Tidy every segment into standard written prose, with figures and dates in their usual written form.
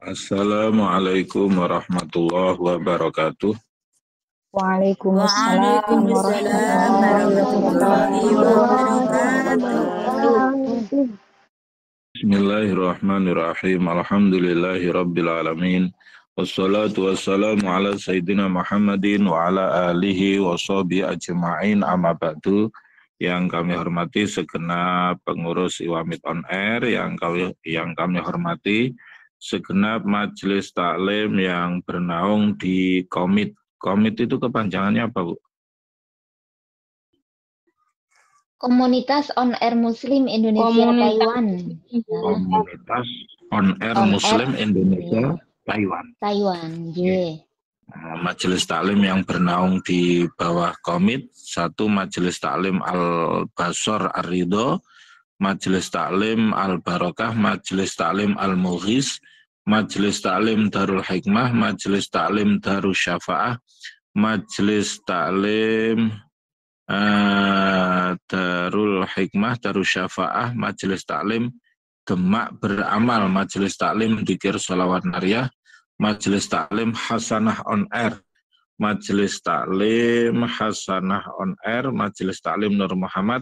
Assalamualaikum warahmatullahi wabarakatuh. Waalaikumsalam Waalaikumsalam warahmatullahi wabarakatuh. wabarakatuh. Bismillahirrahmanirrahim. Alhamdulillahi rabbil alamin. Wassalatu wassalamu ala sayyidina Muhammadin wa ala alihi wa sahbihi ajma'in amma ba'du. Yang kami hormati segenap pengurus Iwamit On Air, yang kami hormati segenap majelis taklim yang bernaung di Komit. Komit itu kepanjangannya apa, Bu? Komunitas On Air Muslim Indonesia Taiwan. Komunitas On Air Muslim Indonesia Taiwan. Taiwan, yeah. Majelis taklim yang bernaung di bawah Komit, satu Majelis Taklim Al-Basor Ar-Ridho, Majelis Taklim Al-Barokah, Majelis Taklim Al-Mughis, Majelis Taklim Darul Hikmah, Majelis Taklim Darul Syafa'ah, Majelis Taklim Darul Hikmah, Darul Syafa'ah, Majelis Taklim Demak Beramal, Majelis Taklim Dzikir Sholawat Nariyah, Majelis Taklim Hasanah On Air, Majelis Taklim Hasanah On Air, Majelis Taklim Nur Muhammad,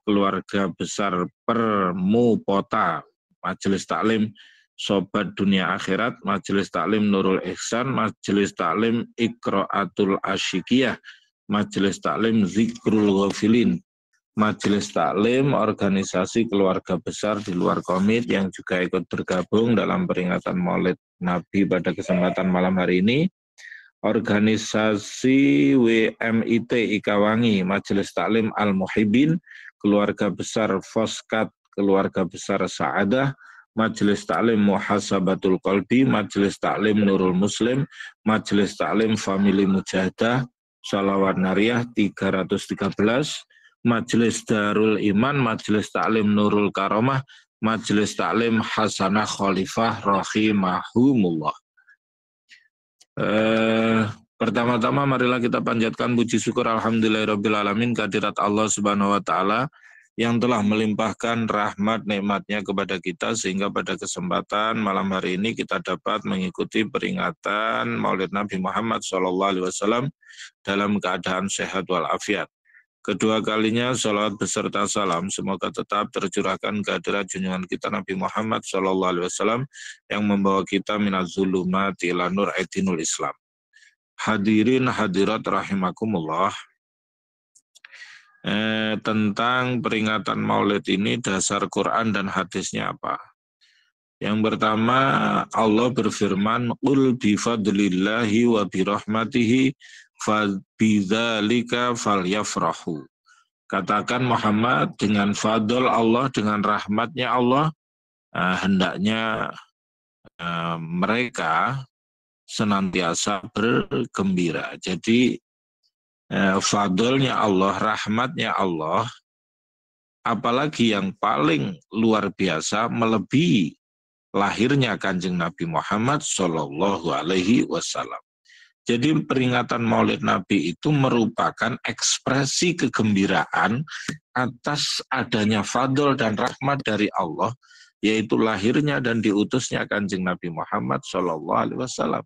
Keluarga Besar Permupota, Majelis Taklim Sobat Dunia Akhirat, Majelis Taklim Nurul Ihsan, Majelis Taklim Iqra'atul Asyikiyah, Majelis Taklim Zikrul Ghafilin, Majelis Taklim organisasi keluarga besar di luar Komit yang juga ikut bergabung dalam peringatan Maulid Nabi pada kesempatan malam hari ini, organisasi WMIT Ikawangi, Majelis Taklim Al-Muhibin, keluarga besar Foskat, keluarga besar Sa'adah, Majelis Taklim Muhasabatul Qalbi, Majelis Taklim Nurul Muslim, Majelis Taklim Family Mujahadah, Sholawat Nariyah 313, Majelis Darul Iman, Majelis Taklim Nurul Karomah, Majelis Taklim Hasanah Khalifah Rahimahumullah. Pertama-tama marilah kita panjatkan puji syukur alhamdulillahirrabbilalamin kehadirat Allah Subhanahu wa Ta'ala yang telah melimpahkan rahmat nikmatnya kepada kita sehingga pada kesempatan malam hari ini kita dapat mengikuti peringatan Maulid Nabi Muhammad SAW dalam keadaan sehat walafiat. Kedua kalinya salawat beserta salam semoga tetap tercurahkan kehadirat junjungan kita Nabi Muhammad SAW yang membawa kita minaz zulumati ila nur aidinul Islam. Hadirin hadirat rahimakumullah. Tentang peringatan Maulid ini dasar Quran dan hadisnya apa? Yang pertama, Allah berfirman, "Qul bi fadlillahi wa bi rahmatihi fabidzalika falyafrahu." Katakan Muhammad, dengan fadl Allah, dengan rahmatnya Allah, hendaknya mereka senantiasa bergembira. Jadi fadlnya Allah, rahmatnya Allah, apalagi yang paling luar biasa melebihi lahirnya Kanjeng Nabi Muhammad Shallallahu Alaihi Wasallam. Jadi peringatan Maulid Nabi itu merupakan ekspresi kegembiraan atas adanya fadl dan rahmat dari Allah, yaitu lahirnya dan diutusnya Kanjeng Nabi Muhammad Shallallahu Alaihi Wasallam.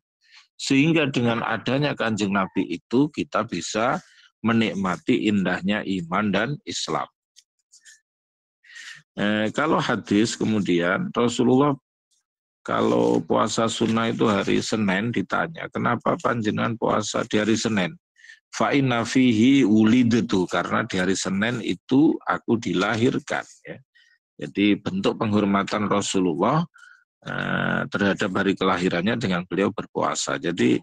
Sehingga dengan adanya Kanjeng Nabi itu kita bisa menikmati indahnya iman dan Islam. Kalau hadis kemudian Rasulullah kalau puasa sunnah itu hari Senin ditanya, kenapa panjenengan puasa di hari Senin? Fa inna fihi ulidtu, karena di hari Senin itu aku dilahirkan. Ya. Jadi bentuk penghormatan Rasulullah terhadap hari kelahirannya dengan beliau berpuasa. Jadi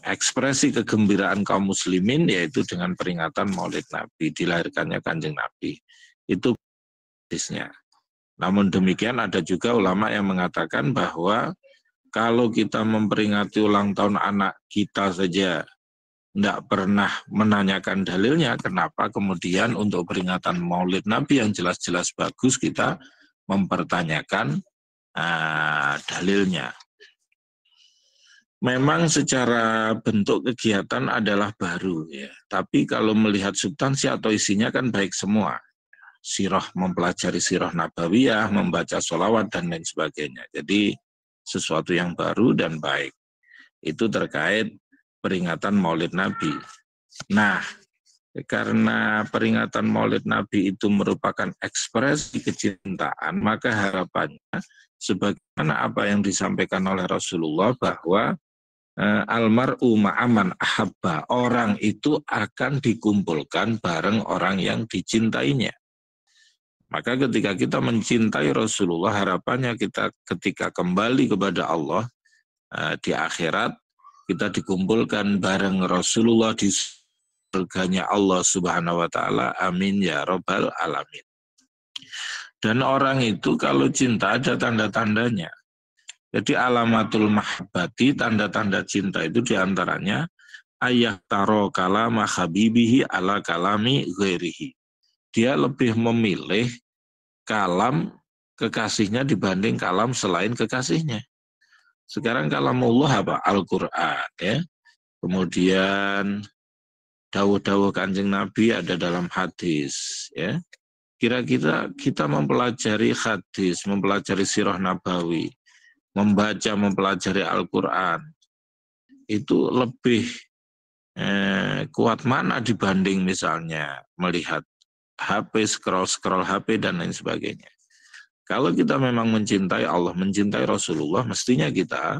ekspresi kegembiraan kaum muslimin yaitu dengan peringatan Maulid Nabi, dilahirkannya Kanjeng Nabi. Itu hadisnya. Namun demikian ada juga ulama yang mengatakan bahwa kalau kita memperingati ulang tahun anak kita saja tidak pernah menanyakan dalilnya, kenapa kemudian untuk peringatan Maulid Nabi yang jelas-jelas bagus kita mempertanyakan dalilnya. Memang secara bentuk kegiatan adalah baru, ya. Tapi kalau melihat substansi atau isinya kan baik semua. sirah, mempelajari sirah nabawiyah, membaca sholawat dan lain sebagainya. Jadi sesuatu yang baru dan baik. Itu terkait peringatan Maulid Nabi. Nah, karena peringatan Maulid Nabi itu merupakan ekspresi kecintaan, maka harapannya sebagaimana apa yang disampaikan oleh Rasulullah bahwa almar'u ma'aman ahabba, orang itu akan dikumpulkan bareng orang yang dicintainya. Maka ketika kita mencintai Rasulullah, harapannya kita ketika kembali kepada Allah di akhirat, kita dikumpulkan bareng Rasulullah di surganya Allah Subhanahu wa taala. Amin ya rabbal alamin. Dan orang itu kalau cinta ada tanda-tandanya. Jadi alamatul mahabbati, tanda-tanda cinta itu diantaranya ayah taro kalama habibihi ala kalami ghairihi. Dia lebih memilih kalam kekasihnya dibanding kalam selain kekasihnya. Sekarang kalamullah apa? Al-Quran, ya. Kemudian dawuh-dawuh Kanjeng Nabi ada dalam hadis, ya. Kira-kira kita mempelajari hadis, mempelajari sirah nabawi, membaca, mempelajari Al-Quran, itu lebih kuat mana dibanding misalnya melihat HP, scroll HP, dan lain sebagainya. Kalau kita memang mencintai Allah, mencintai Rasulullah, mestinya kita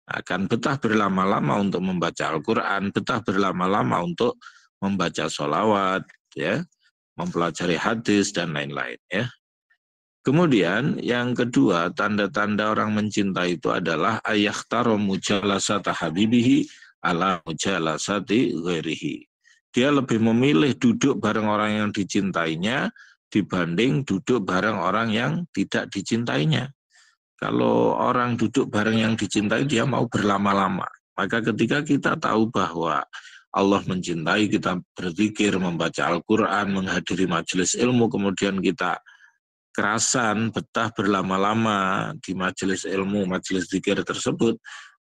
akan betah berlama-lama untuk membaca Al-Quran, betah berlama-lama untuk membaca sholawat, ya, mempelajari hadis, dan lain-lain, ya. Kemudian yang kedua, tanda-tanda orang mencintai itu adalah ayahtaro mujalasata habibihi ala mujalasati ghairihi. Dia lebih memilih duduk bareng orang yang dicintainya dibanding duduk bareng orang yang tidak dicintainya. Kalau orang duduk bareng yang dicintai, dia mau berlama-lama. Maka ketika kita tahu bahwa Allah mencintai, kita berzikir, membaca Al-Quran, menghadiri majelis ilmu, kemudian kita kerasan, betah berlama-lama di majelis ilmu, majelis zikir tersebut,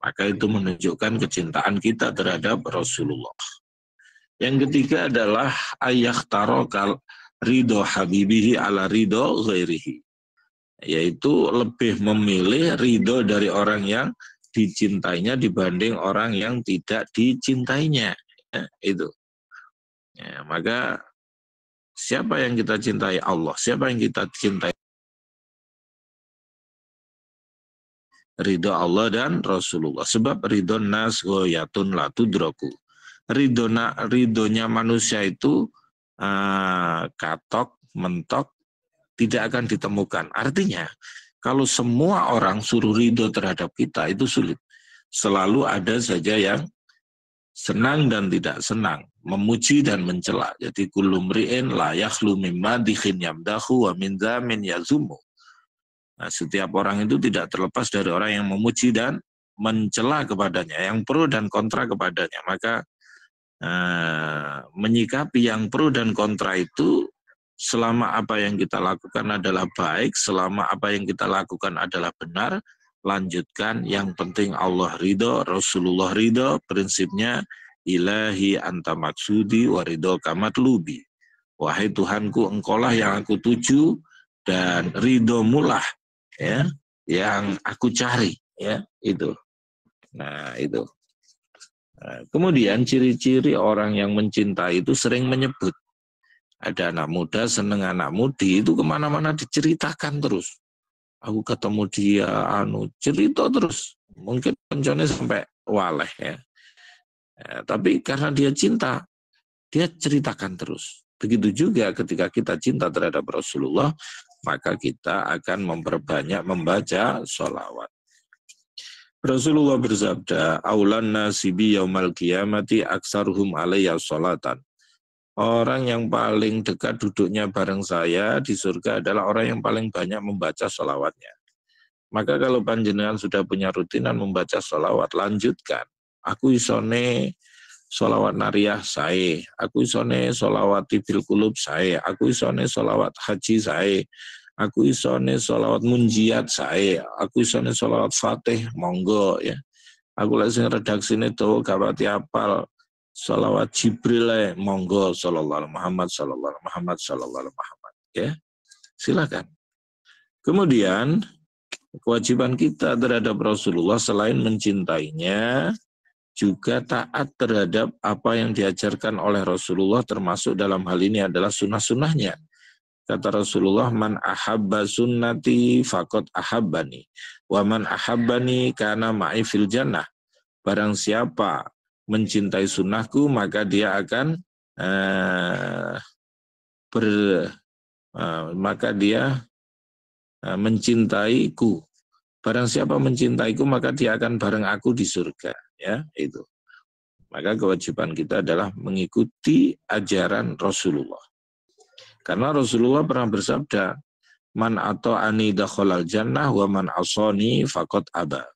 maka itu menunjukkan kecintaan kita terhadap Rasulullah. Yang ketiga adalah ayakhtarokal ridho habibihi ala ridho ghairihi, yaitu lebih memilih ridho dari orang yang dicintainya dibanding orang yang tidak dicintainya. Ya, itu. Ya, maka siapa yang kita cintai? Allah. Siapa yang kita cintai? Ridho Allah dan Rasulullah. Sebab ridho nas goyatun la tudraku. Ridhonya manusia itu katok, mentok, tidak akan ditemukan. Artinya, kalau semua orang suruh ridho terhadap kita, itu sulit. Selalu ada saja yang senang dan tidak senang, memuji dan mencela. Jadi kullu mri'in la yakhlu min madikhin yamdahu wa min dzamin yazumu. Nah, setiap orang itu tidak terlepas dari orang yang memuji dan mencela kepadanya, yang pro dan kontra kepadanya. Maka menyikapi yang pro dan kontra itu, selama apa yang kita lakukan adalah baik, selama apa yang kita lakukan adalah benar, lanjutkan. Yang penting Allah ridho, Rasulullah ridho. Prinsipnya ilahi anta maksudi wa ridho kamatlubi. Wahai Tuhanku, engkaulah yang aku tuju dan ridhomulah, ya, yang aku cari, ya, itu. Nah, itu. Nah, kemudian ciri-ciri orang yang mencintai itu sering menyebut. Ada anak muda seneng anak mudi, itu kemana-mana diceritakan terus. Aku ketemu dia, cerita terus. Mungkin penconnya sampai waleh, ya. Tapi karena dia cinta, dia ceritakan terus. Begitu juga ketika kita cinta terhadap Rasulullah, maka kita akan memperbanyak membaca sholawat. Rasulullah bersabda, aulan nasibi yaumal qiyamati aksaruhum alayya sholatan. Orang yang paling dekat duduknya bareng saya di surga adalah orang yang paling banyak membaca sholawatnya. Maka kalau panjenengan sudah punya rutinan membaca sholawat, lanjutkan. Aku isone sholawat nariyah saya, aku isone sholawat tibil kulub saya, aku isone sholawat haji saya, aku isone sholawat munjiat saya, aku isone sholawat fatih, monggo, ya. Aku lagi redaksine tuh gawati apal sholawat Jibril, monggo, sallallahu alaihi Muhammad, sallallahu alaihi Muhammad, sallallahu alaihi Muhammad. ya. Silakan. Kemudian kewajiban kita terhadap Rasulullah selain mencintainya, juga taat terhadap apa yang diajarkan oleh Rasulullah, termasuk dalam hal ini adalah sunnah-sunnahnya. Kata Rasulullah, man ahabba sunnati faqad ahabbani, wa man ahabbani kana ma'i fil jannah. Barang siapa mencintai sunnahku, maka dia akan mencintaiku. Barang siapa mencintaiku, maka dia akan bareng aku di surga. Ya, itu. Maka kewajiban kita adalah mengikuti ajaran Rasulullah. Karena Rasulullah pernah bersabda, man ata'ani dakhalal jannah wa man asani faqad aba.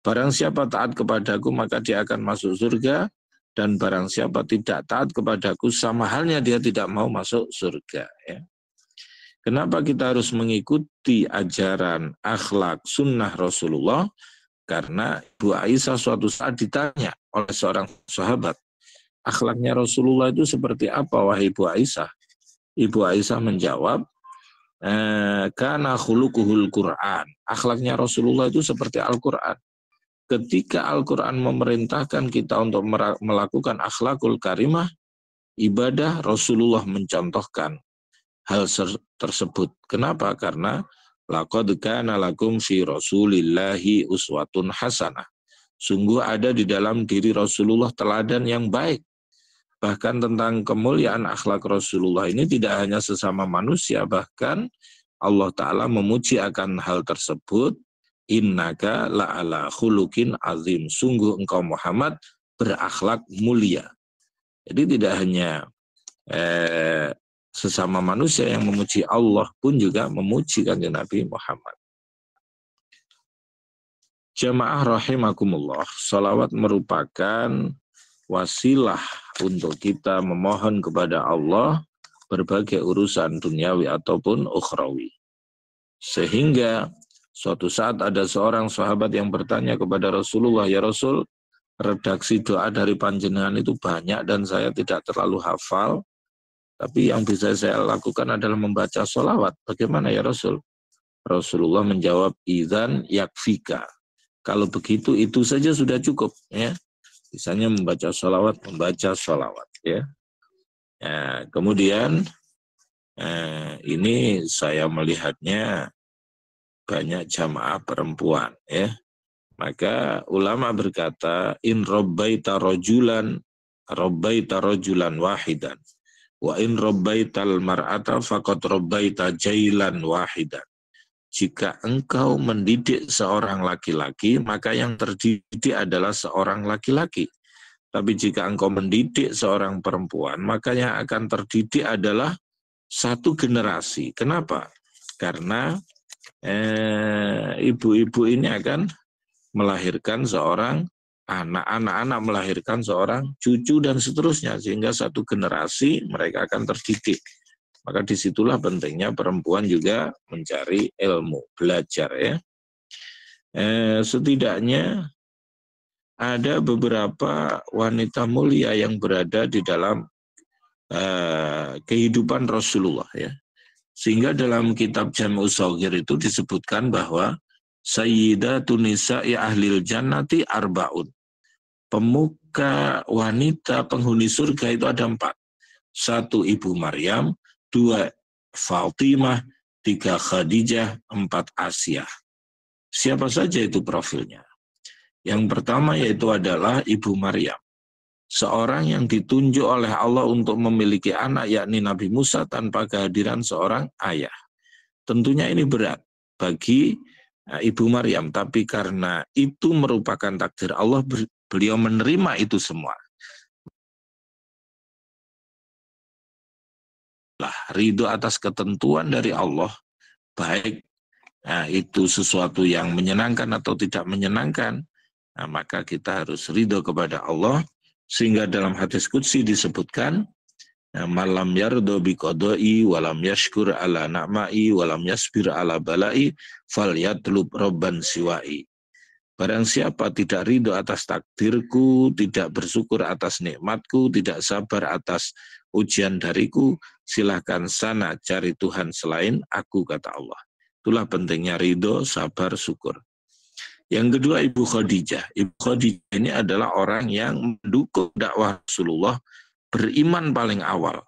Barang siapa taat kepadaku, maka dia akan masuk surga, dan barang siapa tidak taat kepadaku, sama halnya dia tidak mau masuk surga. Ya. Kenapa kita harus mengikuti ajaran akhlak sunnah Rasulullah? Karena Ibu Aisyah suatu saat ditanya oleh seorang sahabat, akhlaknya Rasulullah itu seperti apa, wahai Ibu Aisyah? Ibu Aisyah menjawab, kana khuluquhul Qur'an. Akhlaknya Rasulullah itu seperti Al-Quran. Ketika Al-Quran memerintahkan kita untuk melakukan akhlakul karimah, ibadah, Rasulullah mencontohkan hal tersebut. Kenapa? Karena laqad kana lakum fi Rasulillahi uswatun hasanah. Sungguh ada di dalam diri Rasulullah teladan yang baik. Bahkan tentang kemuliaan akhlak Rasulullah ini tidak hanya sesama manusia, bahkan Allah Ta'ala memuji akan hal tersebut. Innaka la'ala khuluqin azim. Sungguh engkau Muhammad berakhlak mulia. Jadi tidak hanya sesama manusia yang memuji, Allah pun juga memuji kanjeng Nabi Muhammad. Jamaah rahimakumullah, salawat merupakan wasilah untuk kita memohon kepada Allah berbagai urusan duniawi ataupun ukhrawi. Sehingga suatu saat ada seorang sahabat yang bertanya kepada Rasulullah, ya Rasul, redaksi doa dari panjenengan itu banyak dan saya tidak terlalu hafal, tapi yang bisa saya lakukan adalah membaca sholawat. Bagaimana ya Rasul? Rasulullah menjawab, idzan yakfika. Kalau begitu itu saja sudah cukup. Ya. Misalnya membaca sholawat. Ya. Nah, kemudian ini saya melihatnya banyak jamaah perempuan. Ya. Maka ulama berkata, in robbaita rojulan wahidan. Wa in rabbaital mar'ata faqad rabbaita jailan wahidan. Jika engkau mendidik seorang laki-laki, maka yang terdidik adalah seorang laki-laki. Tapi jika engkau mendidik seorang perempuan, maka yang akan terdidik adalah satu generasi. Kenapa? Karena ibu-ibu ini akan melahirkan seorang anak-anak melahirkan seorang cucu dan seterusnya, sehingga satu generasi mereka akan terdidik. Maka disitulah pentingnya perempuan juga mencari ilmu, belajar ya. Setidaknya ada beberapa wanita mulia yang berada di dalam kehidupan Rasulullah ya. Sehingga dalam kitab Jami'us Shaghir itu disebutkan bahwa Sayyidatun nisa'i ahlil jannati arba'un. Pemuka wanita penghuni surga itu ada 4. 1 Ibu Maryam, 2 Fatimah, 3 Khadijah, 4 Asyah. Siapa saja itu profilnya? Yang pertama yaitu adalah Ibu Maryam. Seorang yang ditunjuk oleh Allah untuk memiliki anak, yakni Nabi Musa, tanpa kehadiran seorang ayah. Tentunya ini berat bagi Ibu Maryam, tapi karena itu merupakan takdir Allah, beliau menerima itu semua. Ridho atas ketentuan dari Allah, baik itu sesuatu yang menyenangkan atau tidak menyenangkan, maka kita harus ridho kepada Allah. Sehingga dalam hadis qudsi disebutkan, malam yardo biqadai walam yashkur ala na'mai walam yasbir ala balai falyatlub robban siwai. Barang siapa tidak ridho atas takdirku, tidak bersyukur atas nikmatku, tidak sabar atas ujian dariku, silahkan sana cari Tuhan selain aku, kata Allah. Itulah pentingnya ridho, sabar, syukur. Yang kedua, Ibu Khadijah. Ibu Khadijah ini adalah orang yang mendukung dakwah Rasulullah, beriman paling awal.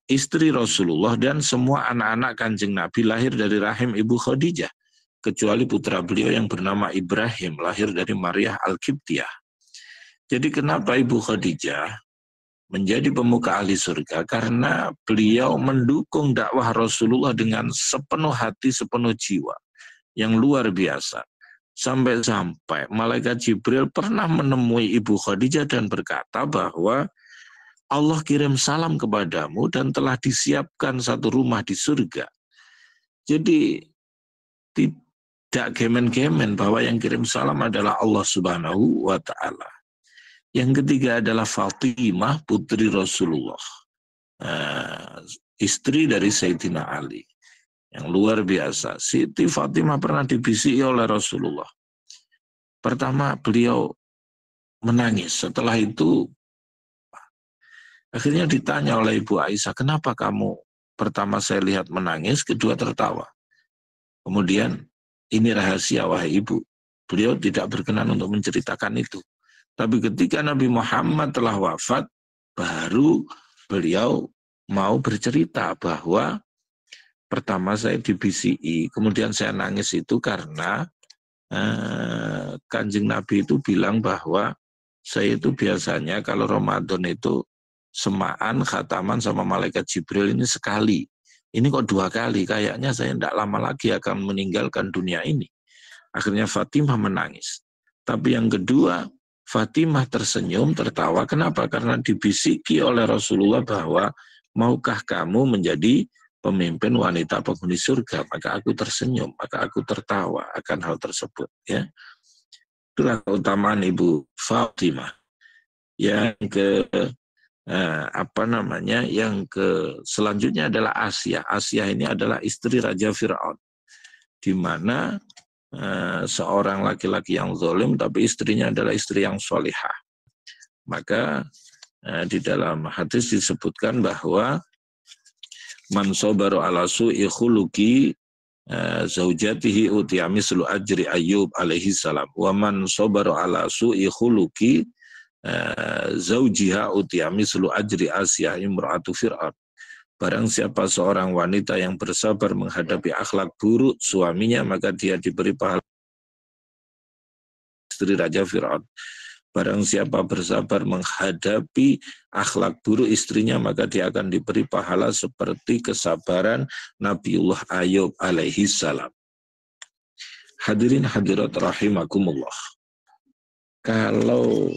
Istri Rasulullah dan semua anak-anak Kanjeng Nabi lahir dari rahim Ibu Khadijah, kecuali putra beliau yang bernama Ibrahim, lahir dari Maryah Al-Qibtiyah. Jadi kenapa Ibu Khadijah menjadi pemuka ahli surga? Karena beliau mendukung dakwah Rasulullah dengan sepenuh hati, sepenuh jiwa, yang luar biasa. Sampai-sampai malaikat Jibril pernah menemui Ibu Khadijah dan berkata bahwa Allah kirim salam kepadamu dan telah disiapkan satu rumah di surga. Jadi tidak gemen-gemen bahwa yang kirim salam adalah Allah Subhanahu wa Ta'ala. Yang ketiga adalah Fatimah, putri Rasulullah, istri dari Sayyidina Ali, yang luar biasa. Siti Fatimah pernah dibisiki oleh Rasulullah. Pertama beliau menangis, setelah itu akhirnya ditanya oleh Ibu Aisyah, kenapa kamu pertama saya lihat menangis, kedua tertawa. Kemudian, ini rahasia wahai ibu. Beliau tidak berkenan untuk menceritakan itu. Tapi ketika Nabi Muhammad telah wafat, baru beliau mau bercerita bahwa pertama saya dibisiki, kemudian saya nangis itu karena Kanjeng Nabi itu bilang bahwa saya itu biasanya kalau Ramadan itu semaan, khataman sama malaikat Jibril ini sekali. Ini kok 2 kali, kayaknya saya tidak lama lagi akan meninggalkan dunia ini. Akhirnya Fatimah menangis. Tapi yang kedua, Fatimah tersenyum, tertawa. Kenapa? Karena dibisiki oleh Rasulullah bahwa maukah kamu menjadi pemimpin wanita penghuni surga? Maka aku tersenyum, maka aku tertawa akan hal tersebut. Ya, itulah keutamaan Ibu Fatimah. Yang selanjutnya adalah Asia. Asia ini adalah istri Raja Fir'aun, di mana seorang laki-laki yang zalim tapi istrinya adalah istri yang solihah. Maka di dalam hadis disebutkan bahwa man sabaru ala su'i khuluqi zaujatihi utiya mislu ajri Ayyub alaihi salam wa man sabaru ala su'i khuluqi zaujiha utiya mislu ajri Asia imra'atu Fir'aun. Barang siapa seorang wanita yang bersabar menghadapi akhlak buruk suaminya, maka dia diberi pahala istri Raja Fir'aun. Barang siapa bersabar menghadapi akhlak buruk istrinya, maka dia akan diberi pahala seperti kesabaran Nabiullah Ayub alaihi salam. Hadirin hadirat rahimakumullah. Kalau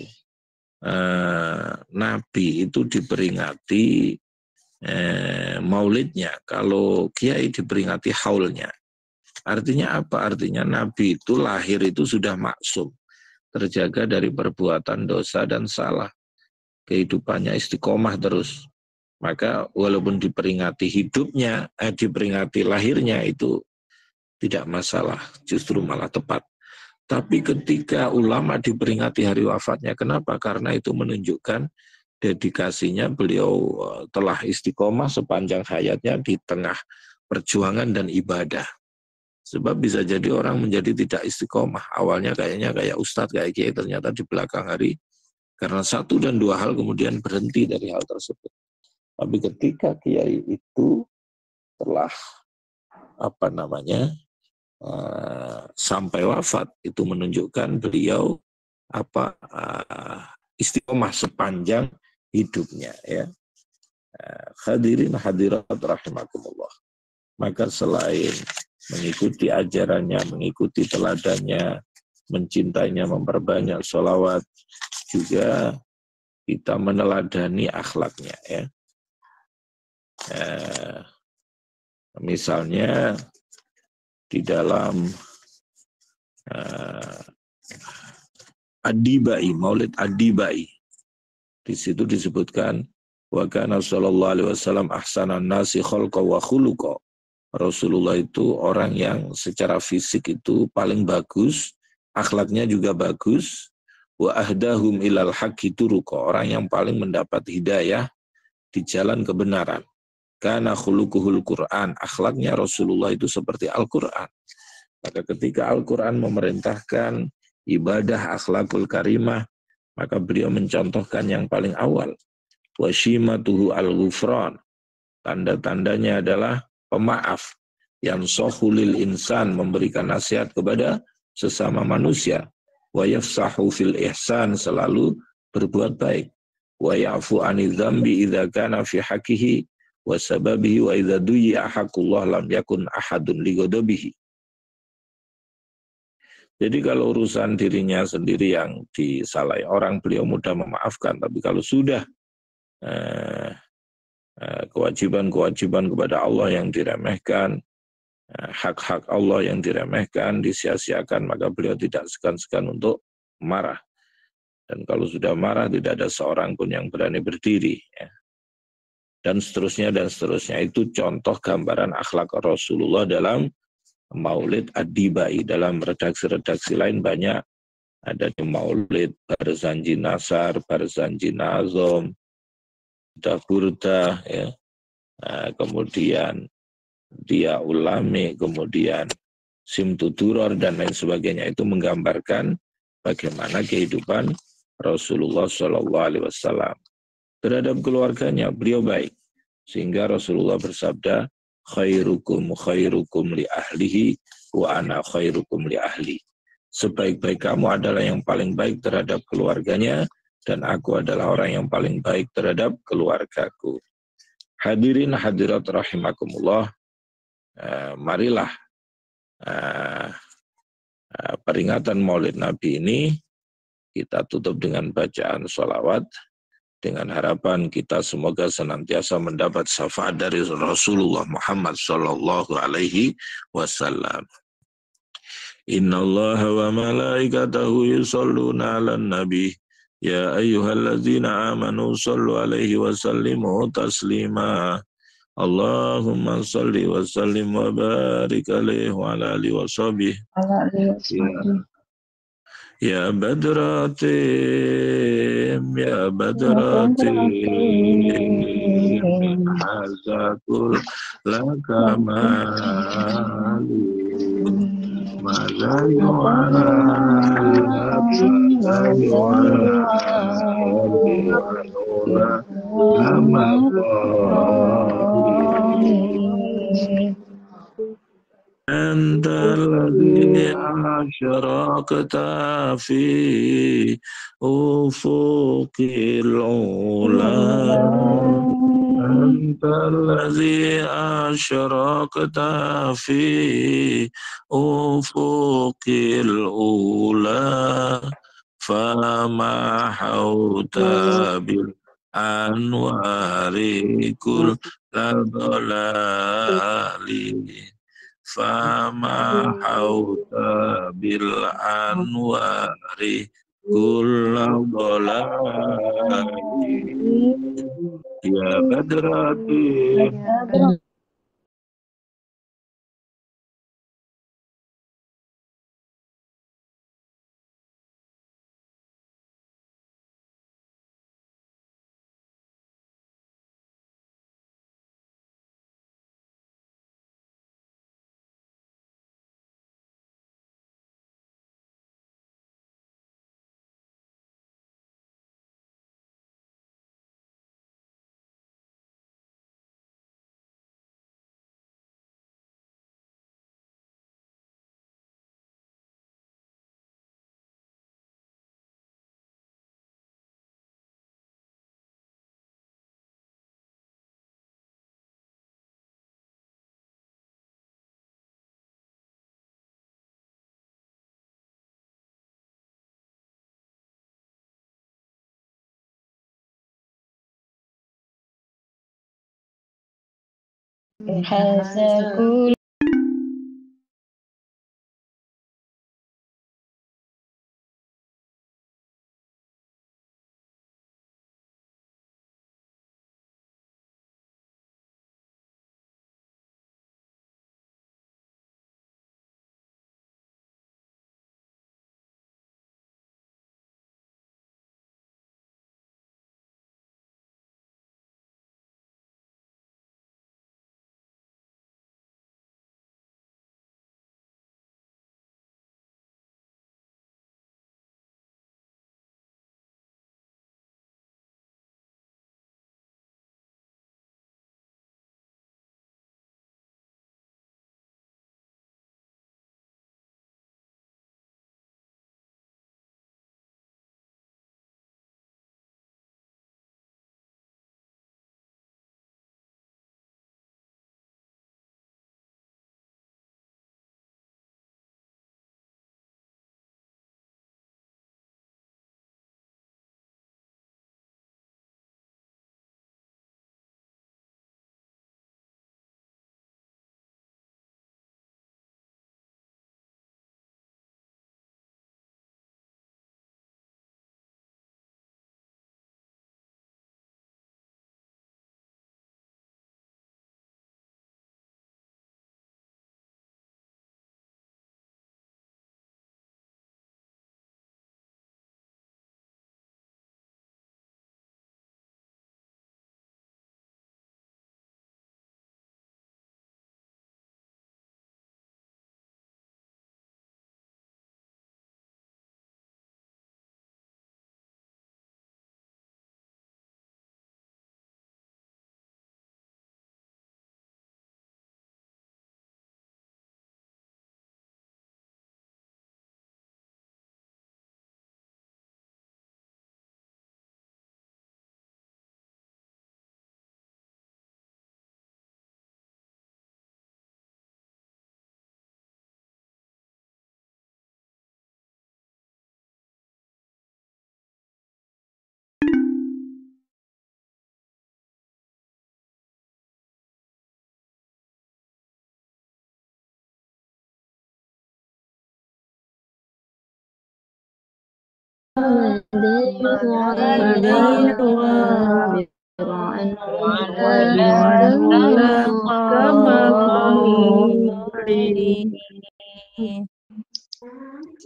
Nabi itu diperingati maulidnya, kalau kiai diperingati haulnya. Artinya apa? Artinya Nabi itu lahir itu sudah maksum, terjaga dari perbuatan dosa dan salah. Kehidupannya istiqomah terus. Maka walaupun diperingati hidupnya, diperingati lahirnya itu tidak masalah, justru malah tepat. Tapi ketika ulama diperingati hari wafatnya, kenapa? Karena itu menunjukkan dedikasinya, beliau telah istiqomah sepanjang hayatnya di tengah perjuangan dan ibadah. Sebab bisa jadi orang menjadi tidak istiqomah. Awalnya kayaknya kayak ustadz, kayak kiai, ternyata di belakang hari karena 1 dan 2 hal kemudian berhenti dari hal tersebut. Tapi ketika kiai itu telah sampai wafat, itu menunjukkan beliau istiqomah sepanjang hidupnya, ya. Hadirin hadirat rahimakumullah. Maka selain mengikuti ajarannya, mengikuti teladannya, mencintainya, memperbanyak sholawat, juga kita meneladani akhlaknya, ya. Misalnya di dalam Ad-Dibai, Maulid Ad-Dibai, di situ disebutkan wa kana sallallahu alaihi wasallam ahsanan nasi khalqa wa khuluqa. Rasulullah itu orang yang secara fisik itu paling bagus akhlaknya juga bagus. Wa ahdahum ilal haqqi turuqa, orang yang paling mendapat hidayah di jalan kebenaran. Kana khuluquhul Qur'an, akhlaknya Rasulullah itu seperti Al-Qur'an. Maka ketika Al-Quran memerintahkan ibadah akhlakul karimah, maka beliau mencontohkan yang paling awal. Washimatuhu al-ghufran, tanda-tandanya adalah pemaaf. Yang sohulil insan, memberikan nasihat kepada sesama manusia. Wa yafsahu fil ihsan, selalu berbuat baik. Wa ya'fu anidh dzambi idza kana fi haqqihi wa sababihi wa idza duyi'a haqqullah lam yakun ahadun li ghadabihi. Jadi kalau urusan dirinya sendiri yang disalahi orang, beliau mudah memaafkan. Tapi kalau sudah kewajiban-kewajiban kepada Allah yang diremehkan, hak-hak Allah yang diremehkan, disia-siakan, maka beliau tidak segan-segan untuk marah. Dan kalau sudah marah, tidak ada seorang pun yang berani berdiri. Ya. Dan seterusnya, dan seterusnya. Itu contoh gambaran akhlak Rasulullah dalam Maulid Ad-Dibai. Dalam redaksi-redaksi lain banyak. Ada di Maulid, Barzanji Nasar, Barzanji Nazom, Burda, ya. Kemudian Dia Ulami, kemudian Simtuduror, dan lain sebagainya. Itu menggambarkan bagaimana kehidupan Rasulullah SAW. Terhadap keluarganya, beliau baik. Sehingga Rasulullah bersabda, khairukum khairukum li ahlihi wa ana khairukum li ahli. Sebaik-baik kamu adalah yang paling baik terhadap keluarganya, dan aku adalah orang yang paling baik terhadap keluargaku. Hadirin hadirat rahimakumullah, marilah peringatan Maulid Nabi ini kita tutup dengan bacaan sholawat, dengan harapan kita semoga senantiasa mendapat syafaat dari Rasulullah Muhammad sallallahu alaihi wasallam. Innallaha wa malaikatahu yusholluna 'alan nabi ya ayyuhalladzina amanu shallu alaihi wa sallimu taslima. Allahumma shalli wa sallim wa barik alaihi wa ala alihi wa sahbihi. Ya Badratim, ya Badratim, hazakul lakamali, mazayu'ala, mazayu'ala, Anta alladhi ashraqta fi ufuqil ula. Anta alladhi ashraqta fi ufuqil ula. Fama hauta bil anwari kul ladolali. Fama hauta bil anwari kulla dhalali. Ya Badratin, hazakul مدين وعلى مقام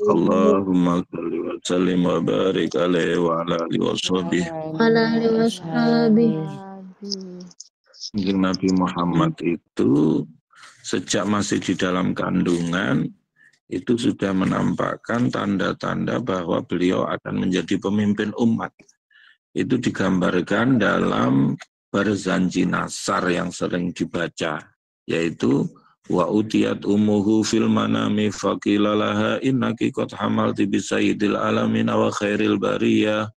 Allahumma salli wa sallim wa barik alaihi wa ala alihi wa sahbihi. Nabi Muhammad itu sejak masih di dalam kandungan itu sudah menampakkan tanda-tanda bahwa beliau akan menjadi pemimpin umat. Itu digambarkan dalam Barzanji Nasar yang sering dibaca, yaitu wa utiyat umuhu fil manami faqila laha innaki qad hamalti bi sayyidil alamin wa khairil bariyah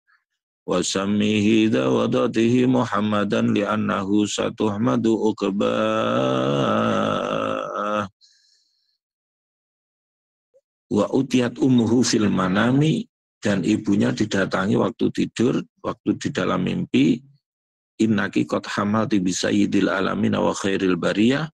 wa sammihi dawadatihi Muhammadan li'annahu satuhmadu uqbah. Wa utiyat umuhu fil manami, dan ibunya didatangi waktu tidur, waktu di dalam mimpi, innaki qad hamalti bi sayyidil alamin wa khairil bariyah,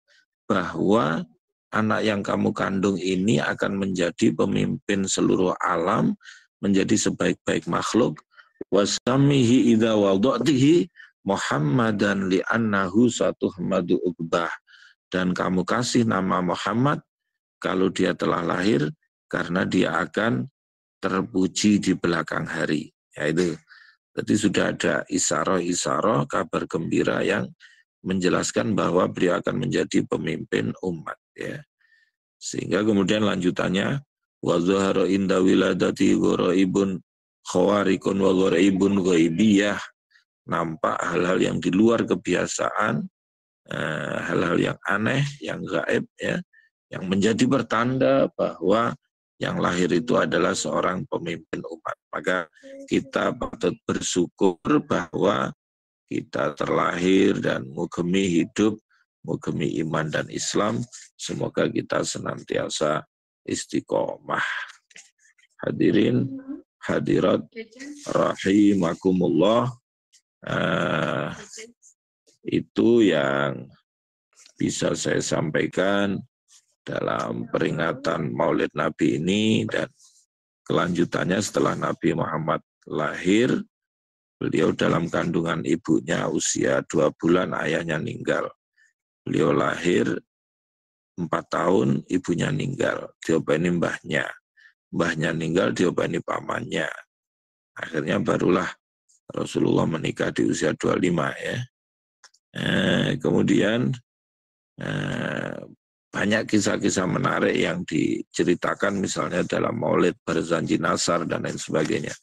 bahwa anak yang kamu kandung ini akan menjadi pemimpin seluruh alam, menjadi sebaik-baik makhluk. Wasamihi idza wada'tihi Muhammadan li'annahu satuhmadu uqbah, dan kamu kasih nama Muhammad kalau dia telah lahir, karena dia akan terpuji di belakang hari. Yaitu, jadi sudah ada isyarah-isyarah, kabar gembira yang menjelaskan bahwa beliau akan menjadi pemimpin umat, ya. Sehingga kemudian lanjutannya wa zahara inda wiladati gharaibun khawarikun wa gharaibun ghaibiyah, nampak hal-hal yang di luar kebiasaan, hal-hal yang aneh, yang gaib, ya, yang menjadi pertanda bahwa yang lahir itu adalah seorang pemimpin umat. Maka kita patut bersyukur bahwa kita terlahir dan mugemi hidup, mugemi iman dan Islam. Semoga kita senantiasa istiqomah. Hadirin, hadirat, rahimakumullah. Itu yang bisa saya sampaikan dalam peringatan Maulid Nabi ini, dan kelanjutannya setelah Nabi Muhammad lahir, beliau dalam kandungan ibunya usia 2 bulan, ayahnya meninggal. Beliau lahir 4 tahun, ibunya meninggal. Diopeni mbahnya. Mbahnya meninggal, diopeni pamannya. Akhirnya barulah Rasulullah menikah di usia 25, ya. Kemudian banyak kisah-kisah menarik yang diceritakan, misalnya dalam Maulid Barzanji Nasar dan lain sebagainya.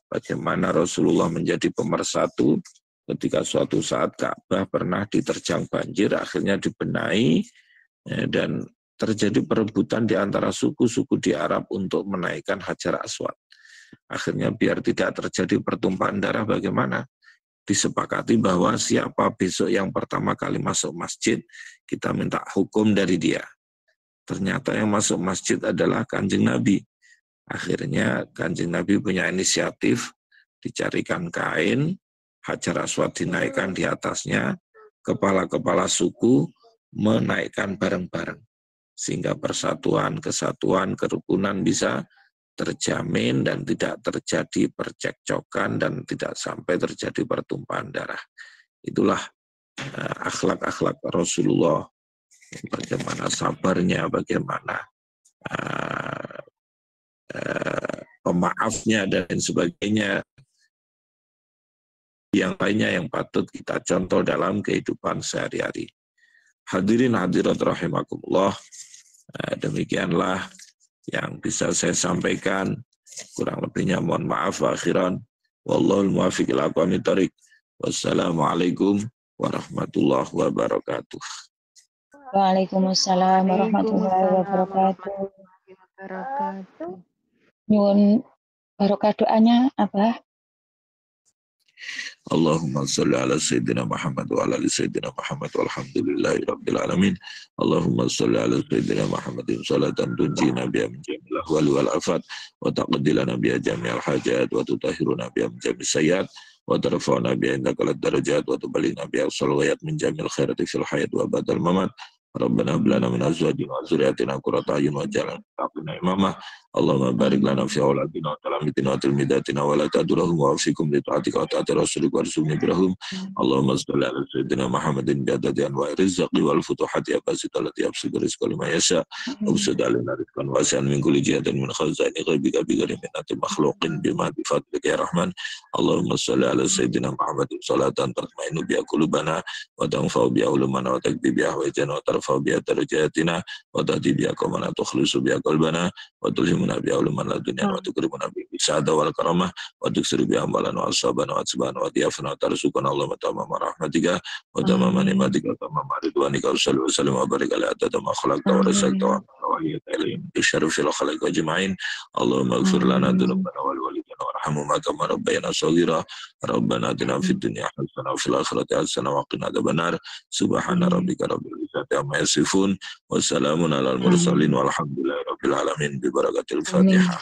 Bagaimana Rasulullah menjadi pemersatu ketika suatu saat Ka'bah pernah diterjang banjir, akhirnya dibenahi, dan terjadi perebutan di antara suku-suku di Arab untuk menaikkan Hajar Aswad. Akhirnya biar tidak terjadi pertumpahan darah, bagaimana? Disepakati bahwa siapa besok yang pertama kali masuk masjid, kita minta hukum dari dia. Ternyata yang masuk masjid adalah Kanjeng Nabi. Akhirnya Kanjeng Nabi punya inisiatif, dicarikan kain, Hajar Aswad dinaikkan di atasnya, kepala-kepala suku menaikkan bareng-bareng. Sehingga persatuan, kesatuan, kerukunan bisa terjamin dan tidak terjadi percekcokan dan tidak sampai terjadi pertumpahan darah. Itulah akhlak-akhlak Rasulullah, bagaimana sabarnya, bagaimana pemaafnya dan sebagainya, yang lainnya yang patut kita contoh dalam kehidupan sehari-hari. Hadirin hadirat rahimakumullah, demikianlah yang bisa saya sampaikan. Kurang lebihnya mohon maaf. Akhiran, wallahul muwaffiq ila aqwamit thoriq. Wassalamualaikum warahmatullahi wabarakatuh. Waalaikumsalam warahmatullahi wabarakatuh. Nyuwun barokah doanya, Abah. Allahumma salli ala Sayyidina Muhammad wa ala ali Sayyidina Muhammad walhamdulillahi rabbil alamin. Allahumma salli ala Sayyidina Muhammadin salatan tunjina biha min jamil ahwali wal afat wa taqdilana biha jami'al hajat wa tutahhiruna biha min jami'is sayyiat wa tarfa'una biha indaka lad darajat wa tuballighna biha as-salawat min jamil khairati fil hayat wa badal mamat. Rabbana hab lana min azwajina wa dzurriyyatina qurrata a'yun waj'alna lil muttaqina imama. Allahumma barik lana fi auladina wa talamitina wa tilmidatina wa la tadurahum wa fikum li ta'atika wa ta'ati rasulika warzuqna birahum. Allahumma salli ala sayyidina Muhammadin bi adadi anwa'i rizqi wal futuhati abasit allati yabsutu rizqa liman yasha wa yusad alaina rizqan wasi'an min kulli jihatin min khazaini ghaibika bi ghairi minnati makhluqin bima bi fadlika ya rahman. Allahumma salli ala sayyidina Muhammadin salatan tatma'innu biha qulubana wa tanfa'u biha ulumana wa takbi biha hawajana wa tarfa'u biha darajatina wa tahdi biha qawmana tukhlisu biha qalbana wa tulhimuna biha uluman ladunya wa tukrimuna biha bisada wal karamah wa tuksiru biha ambalan wa asabana wa atsbana wa diyafana wa tarzukana Allahumma tamama rahmatika wa tamama ni'matika wa tamama ridwanika wa sallu wa sallim wa barik ala adada ma khalaqta wa rasakta wa wahiyata ilayhim bisyarfil khalaq wa jima'in. Allahumma ighfir lana dhunubana wal walidina warhamhuma kama rabbayana shaghira. Rabbana atina fid dunya hasanah wa fil akhirati hasanah wa qina adzabannar. Subhana rabbika rabbil izzati amma yasifun wa salamun alal mursalin walhamdulillahi rabbil alamin bi barakatil Fatihah.